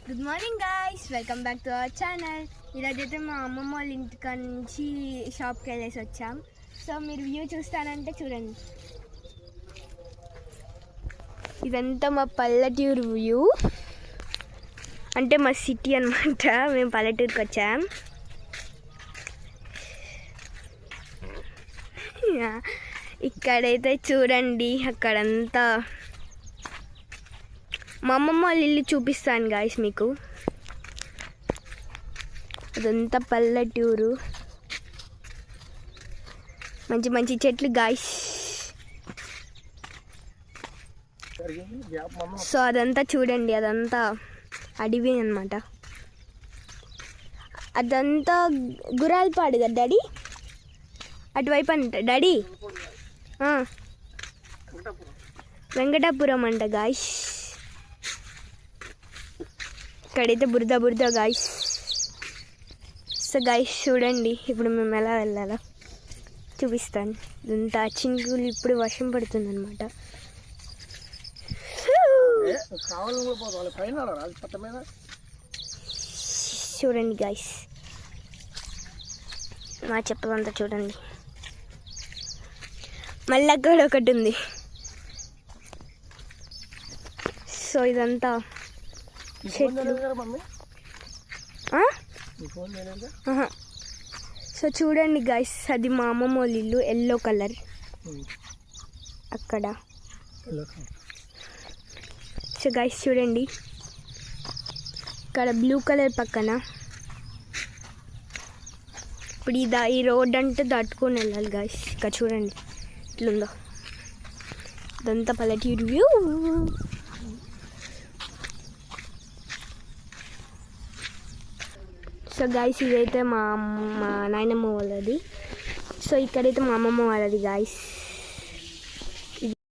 Good morning guys, welcome back to our channel. ఈరోజైతే మా అమ్మమ్మ వాళ్ళ ఇంటికి నుంచి షాప్కి వెళ్ళేసి వచ్చాం. సో మీరు వ్యూ చూస్తానంటే చూడండి. ఇదంతా మా పల్లెటూరు వ్యూ, అంటే మా సిటీ అనమాట. మేము పల్లెటూరుకి వచ్చాం. ఇక్కడైతే చూడండి, అక్కడంతా మా అమ్మమ్మ వాళ్ళ ఇల్లు చూపిస్తాను గాయస్ మీకు. అదంతా పల్లెటూరు, మంచి మంచి చెట్లు గాయస్. సో అదంతా చూడండి, అదంతా అడవి అనమాట. అదంతా గురాలపాడు కదా డాడీ, అటువైపు అంట డాడీ. వెంకటాపురం అంట గాయస్. ఇక్కడైతే బురద బురద గాయస్. సో గాయస్ చూడండి, ఇప్పుడు మేము ఎలా వెళ్ళాలో చూపిస్తాను. ఇదంతా చినుకులు, ఇప్పుడు వర్షం పడుతుంది అనమాట. చూడండి గాయస్, మా చెప్పదంతా చూడండి. మళ్ళీ అక్కడ ఒకటి ఉంది. సో ఇదంతా సో చూడండి గైస్, అది మా అమ్మమ్మ వాళ్ళ ఇల్లు, ఎల్లో కలర్ అక్కడ. సో గైస్ చూడండి, ఇక్కడ బ్లూ కలర్ పక్కన. ఇప్పుడు ఈ రోడ్ అంటే దాటుకొని వెళ్ళాలి గైస్. ఇక్కడ చూడండి ఇట్లుందో, ఇదంతా పల్లెటూరు వ్యూ. సో గాయస్ ఇదైతే మా నాయనమ్మ వాళ్ళది. సో ఇక్కడైతే మా అమ్మమ్మ వాళ్ళది గాయస్.